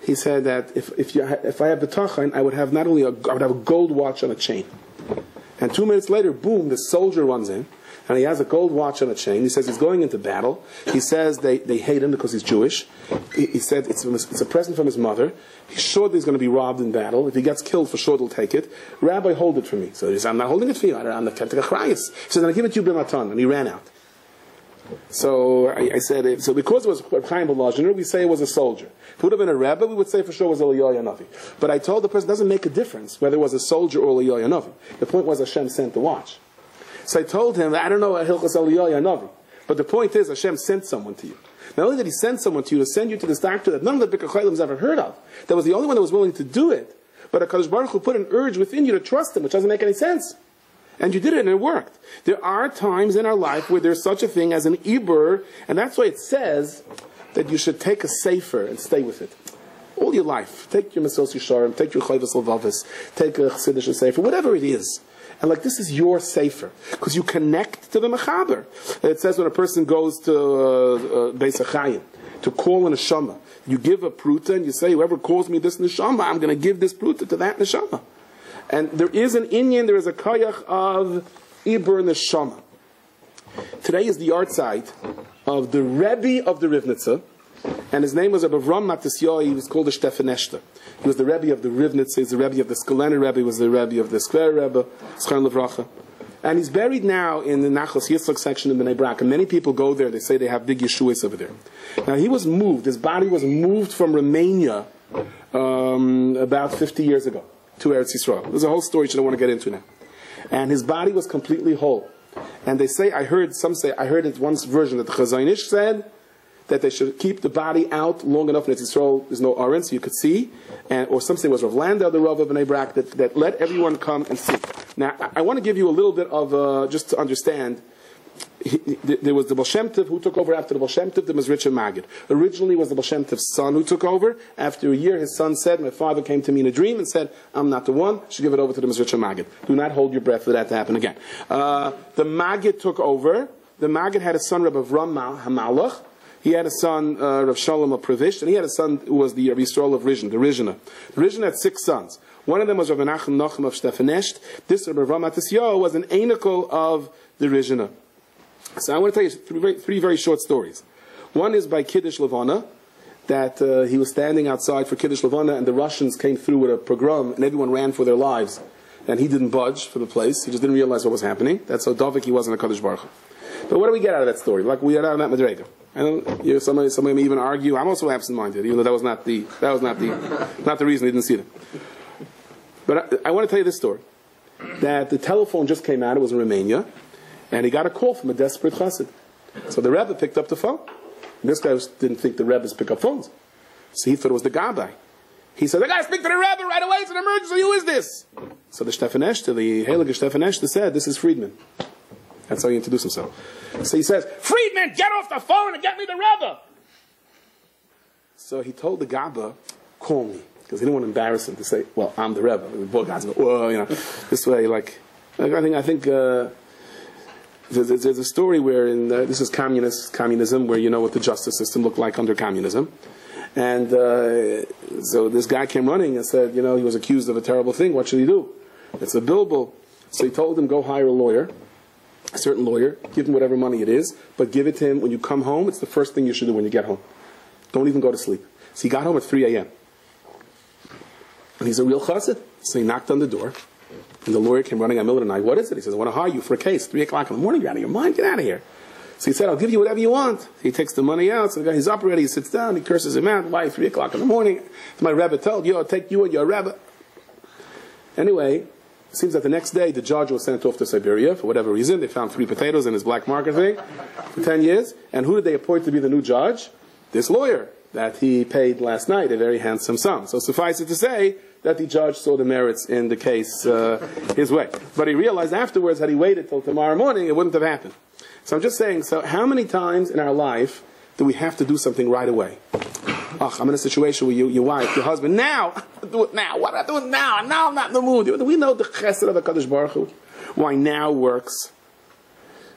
he said that if I have the B'tachin, I would have I would have a gold watch on a chain. And 2 minutes later, boom, the soldier runs in. And he has a gold watch on a chain. He says he's going into battle. He says they hate him because he's Jewish. He said it's a present from his mother. He's sure that he's going to be robbed in battle. If he gets killed, for sure they'll take it. Rabbi, hold it for me. So he says, I'm not holding it for you. I'm not Kentek Achrayis. He says, I'll give it to you b'matan. And he ran out. So I said, so because it was Chaim Volozhiner, we say it was a soldier. If it would have been a Rebbe, we would say for sure it was Eliyahu Hanavi. But I told the person, it doesn't make a difference whether it was a soldier or Eliyahu Hanavi. The point was Hashem sent the watch. So I told him, I don't know Hilchos Eliyahu Hanavi, but the point is Hashem sent someone to you. Not only did he send someone to you, to send you to this doctor that none of the Bikkur Chaylim's ever heard of, that was the only one that was willing to do it, but HaKadosh Baruch Hu put an urge within you to trust him, which doesn't make any sense. And you did it and it worked. There are times in our life where there's such a thing as an Ibur, and that's why it says that you should take a sefer and stay with it. All your life. Take your Mesos Yisharim, take your Chayvus Levavis, take a Chassidish sefer, whatever it is. And like this is your sefer, because you connect to the Mechaber. It says when a person goes to Beis HaChayim, to call an neshama, you give a pruta and you say, whoever calls me this neshama, I'm going to give this pruta to that neshama. And there is an inyan, there is a koyach of Ibur neshama. Today is the yard site of the Rebbe of the Rivnitzer, and his name was Avram Matisyahu. He was called the Stefan. He was the Rebbe of the Rivnitzer, he's the Rebbe of the Skolener Rebbe, he was the Rebbe of the Skver Rebbe, Schon Levracha. And he's buried now in the Nachos Yitzchak section in Bnei Brak. And many people go there, they say they have big Yeshuas over there. Now he was moved, his body was moved from Romania about 50 years ago to Eretz Yisrael. There's a whole story which I don't want to get into now. And his body was completely whole. And they say, I heard it one version that the Chazon Ish said, that they should keep the body out long enough in Eretz Yisrael, there's no Aron, so you could see, or something was Rav Landau, the Rav of Bnei Brak, that let everyone come and see. Now, I want to give you a little bit of, just to understand, there was the Baal Shem Tov who took over after the Baal Shem Tov, the Mezritcha Magid. Originally was the Baal Shem Tov's son who took over. After a year, his son said, my father came to me in a dream and said, I'm not the one, I should give it over to the Mezritcha Magid. Do not hold your breath for that to happen again. The Magid took over. The Magid had a son, Rabbi Avram HaMalach. He had a son, Rav Shalom of Pravish, and he had a son who was the Rav Yisrael of Rizhin, the Rizhina. The Rizhina had 6 sons. One of them was Rav Menachem Nachum of Stefanesht. This Rav Avram Matisyahu was an Einikel of the Rizhina. So I want to tell you three very short stories. One is by Kiddush Levana, that he was standing outside for Kiddush Levana, and the Russians came through with a pogrom, and everyone ran for their lives. And he didn't budge for the place. He just didn't realize what was happening. That's how Dovik he wasn't a Kadosh Baruch Hu. But what do we get out of that story? Like we get out of that Madrega. Somebody may even argue. I'm also absent-minded, even though that was not the reason he didn't see them. But I want to tell you this story: that the telephone just came out. It was in Romania, and he got a call from a desperate chassid. So the Rebbe picked up the phone. And this guy didn't think the Rebbes pick up phones, so he thought it was the Gabbai. He said, "I got to speak to the Rebbe right away. It's an emergency. Who is this?" So the Stefaneshta, the Heilige Stefaneshta, said, "This is Friedman." That's how he introduced himself. So he says, "Friedman, get off the phone and get me the Rebbe." So he told the Gabba, "Call me," because he didn't want to embarrass him to say, "Well, I'm the Rebbe." Both guys go, "Well, this way." I think there's a story where this is communism, where you know what the justice system looked like under communism. And so this guy came running and said, he was accused of a terrible thing. What should he do? It's a bilbo. So he told him, go hire a lawyer, a certain lawyer, give him whatever money it is, but give it to him when you come home. It's the first thing you should do when you get home. Don't even go to sleep. So he got home at 3 a.m. And he's a real chassid. So he knocked on the door. And the lawyer came running at the middle of the night. What is it? He says, I want to hire you for a case. 3 o'clock in the morning. You're out of your mind. Get out of here. So he said, I'll give you whatever you want. He takes the money out. So the guy, he's up already. He sits down. He curses him out. Why? 3 o'clock in the morning. My Rebbe told you, I'll take you and your Rebbe. Anyway, it seems that the next day the judge was sent off to Siberia for whatever reason. They found 3 potatoes in his black market thing for 10 years. And who did they appoint to be the new judge? This lawyer that he paid last night a very handsome sum. So suffice it to say that the judge saw the merits in the case his way. But he realized afterwards, had he waited till tomorrow morning, it wouldn't have happened. So I'm just saying, so how many times in our life do we have to do something right away? I'm in a situation where your wife, your husband, now, do it now. What do I do it now? Now I'm not in the mood. Do we know the chesed of the Kadosh Baruch Hu? Why now works?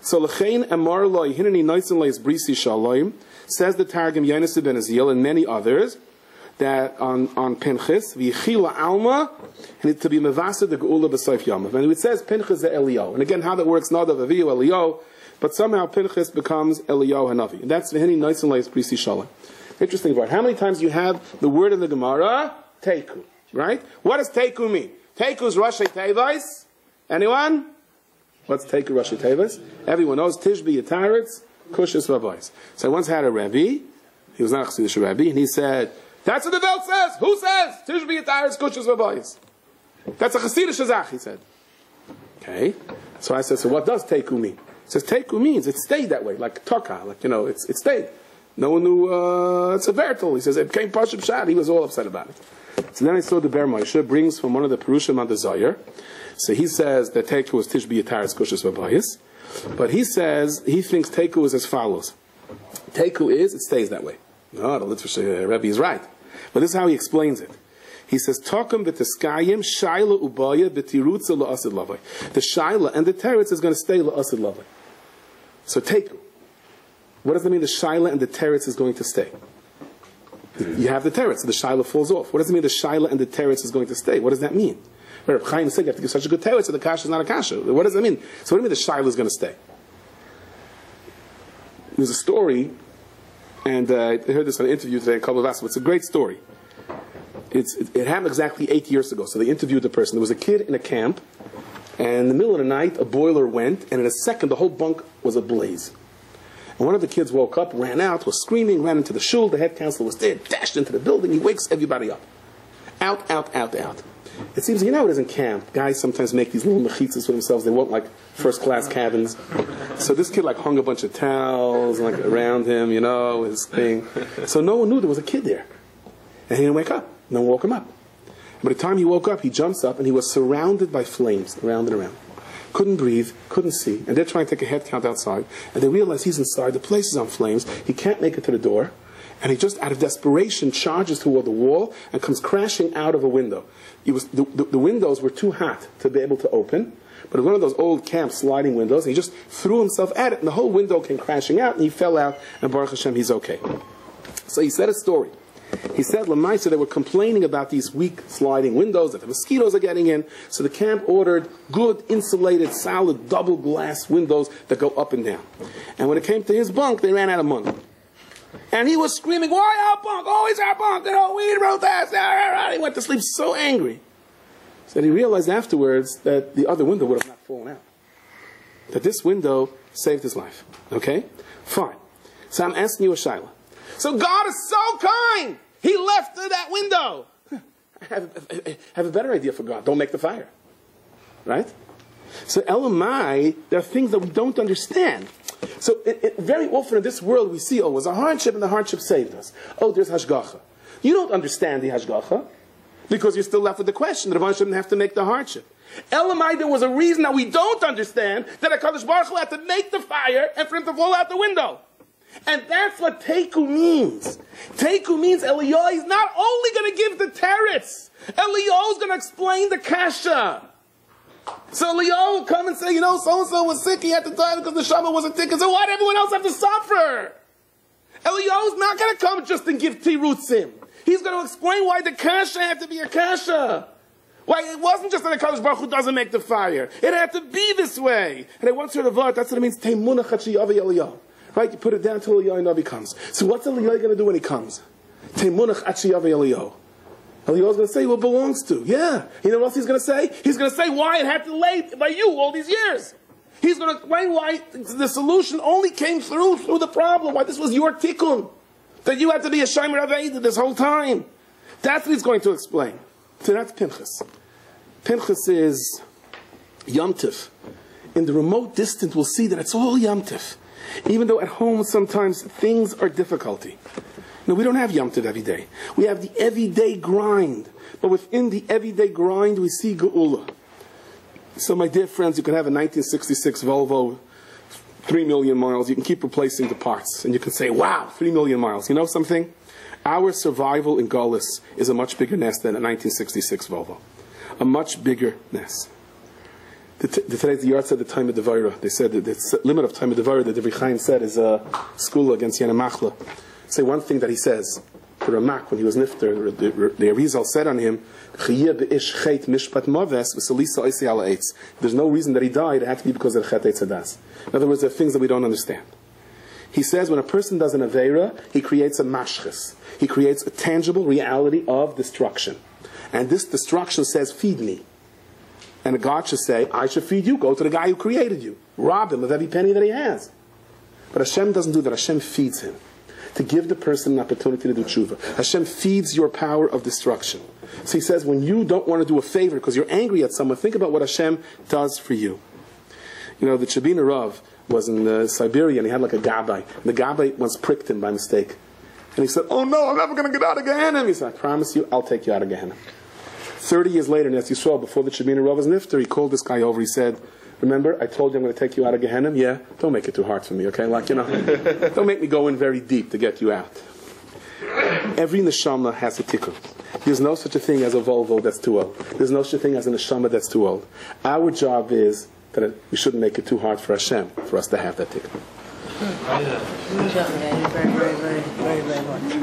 So l'chein amar lo hineni noitzen leis brisi shalom, says the Targum Yonis ben Azil and many others, that on Pinchas, v'yichila alma, and to be mevasa the geula b'soif yamav. And it says Pinchas the Elio. And again, how that works, nadav aviyu Elio, but somehow Pinchas becomes Elio Hanavi. And that's v'hini noitzen leis brisi shalom. Interesting part. How many times do you have the word in the Gemara? Teiku. Right? What does Teiku mean? Teiku is Rashi Tevis. Anyone? What's Teiku Rashi Tevis? Everyone knows Tishbi Yataritz, Kushis Vavais. So I once had a Rabbi, he was not a Chassidish Rabbi, and he said, that's what the belt says. Who says? Tishbi Yataritz, Kushis Vavais. That's a Chassidish Shazach, he said. Okay. So I said, so what does Teiku mean? He says, Teiku means it stayed that way, like Toka, like, it stayed. No one knew, it's a vertal. He says, it became Pashup Shad. He was all upset about it. So then I saw the Ber Moshe brings from one of the Perushim on the Zohar. So he says that Teiku is Tishbi Yataris Kushas Vabayis. But he says, he thinks Teiku is as follows. Teiku is, it stays that way. No, the Litvish Rebbe is right. But this is how he explains it. He says, Tokum v'teskayim shayla ubaya b'tirutza la'asid lavai. The shayla and the teretz is going to stay la'asid lavai. So Teiku. What does that mean the shaila and the teretz is going to stay? You have the teretz, so the shaila falls off. What does it mean the shaila and the teretz is going to stay? What does that mean? Reb Chaim said you have to give such a good teretz so the kasha is not a kasha. What does that mean? So what do you mean the shaila is going to stay? There's a story, and I heard this on an interview today, a couple of us, but it's a great story. It happened exactly 8 years ago. So they interviewed the person. There was a kid in a camp, and in the middle of the night, a boiler went, and in a second, the whole bunk was ablaze. And one of the kids woke up, ran out, was screaming, ran into the shul. The head counselor was there, dashed into the building. He wakes everybody up. Out, out, out, out. It seems, it is in camp. Guys sometimes make these little mechitzas for themselves. They want like first-class cabins. So this kid hung a bunch of towels around him, his thing. So no one knew there was a kid there. And he didn't wake up. No one woke him up. By the time he woke up, he jumps up and he was surrounded by flames around and around. Couldn't breathe, couldn't see, and they're trying to take a head count outside, and they realize he's inside, the place is on flames, he can't make it to the door, and he just, out of desperation, charges toward the wall and comes crashing out of a window. The windows were too hot to be able to open, but it was one of those old camp sliding windows, and he just threw himself at it, and the whole window came crashing out, and he fell out, and Baruch Hashem, he's okay. So he said a story. He said, Lamaisa, they were complaining about these weak sliding windows, that the mosquitoes are getting in. So the camp ordered good, insulated, solid, double glass windows that go up and down. And when it came to his bunk, they ran out of money. And he was screaming, why our bunk? Always our bunk. We wrote that. He went to sleep so angry. So he realized afterwards that the other window would have not fallen out. That this window saved his life. Okay? Fine. So I'm asking you a shaila. So God is so kind. He left that window. I have a better idea for God. Don't make the fire. Right? So Elamai, there are things that we don't understand. So very often in this world we see, it was a hardship and the hardship saved us. Oh, there's hashgacha. You don't understand the hashgacha because you're still left with the question that Rabbi shouldn't have to make the hardship. Elamai, there was a reason that we don't understand that HaKadosh Baruch Hu had to make the fire and for him to fall out the window. And that's what Teiku means. Teiku means Eliyahu is not only going to give the teretz. Eliyahu is going to explain the kasha. So Eliyahu will come and say, so-and-so was sick, he had to die because the Shama wasn't sick. So why did everyone else have to suffer? Eliyahu's not going to come just and give tirutzim. He's going to explain why the kasha had to be a kasha. Why it wasn't just that the Kadosh Baruch Hu doesn't make the fire. It had to be this way. And I once heard a word, that's what it means, Teimunah Chachi Yavi Eliyahu. Right? You put it down till Eliyahu Navi comes. So what's Eliyahu going to do when he comes? Teimunah Chachi Yavi Eliyahu. Eliyahu's going to say who it belongs to. Yeah. You know what else he's going to say? He's going to say why it had to lay by you all these years. He's going to explain why the solution only came through the problem, why this was your tikkun. That you had to be a Shomer Aveda this whole time. That's what he's going to explain. So that's Pinchas. Pinchas is Yom Tov. In the remote distant, we'll see that it's all Yom Tov. Even though at home sometimes things are difficulty. No, we don't have Yom Tov every day. We have the everyday grind. But within the everyday grind, we see Geula. So my dear friends, you can have a 1966 Volvo, 3 million miles. You can keep replacing the parts. And you can say, wow, 3 million miles. You know something? Our survival in Gullus is a much bigger nest than a 1966 Volvo. A much bigger nest. Today's the yard said the time of Devaira. They said that the limit of time of Devaira that the Chaim said is a school against Yana Machla. Say one thing that he says. The Ramak, when he was nifter, the Arizal said on him, there's no reason that he died. It had to be because of the Chet Eitzadas. In other words, there are things that we don't understand. He says when a person does an Aveira, he creates a mashchis. He creates a tangible reality of destruction. And this destruction says, feed me. And God should say, I should feed you. Go to the guy who created you. Rob him of every penny that he has. But Hashem doesn't do that. Hashem feeds him. To give the person an opportunity to do tshuva. Hashem feeds your power of destruction. So he says, when you don't want to do a favor because you're angry at someone, think about what Hashem does for you. You know, the Chabina Rav was in Siberia and he had like a gabbai. And the gabbai once pricked him by mistake. And he said, oh no, I'm never going to get out of Gehenna. He said, I promise you, I'll take you out of Gehenna. 30 years later, and as you saw, before the Chabina Rav was nifter, he called this guy over. He said, remember, I told you I'm going to take you out of Gehenna? Yeah, don't make it too hard for me, okay? Like, don't make me go in very deep to get you out. Every neshama has a tikkun. There's no such a thing as a Volvo that's too old. There's no such a thing as a neshama that's too old. Our job is that we shouldn't make it too hard for Hashem, for us to have that tikkun. Very, very, very, very, very, very much.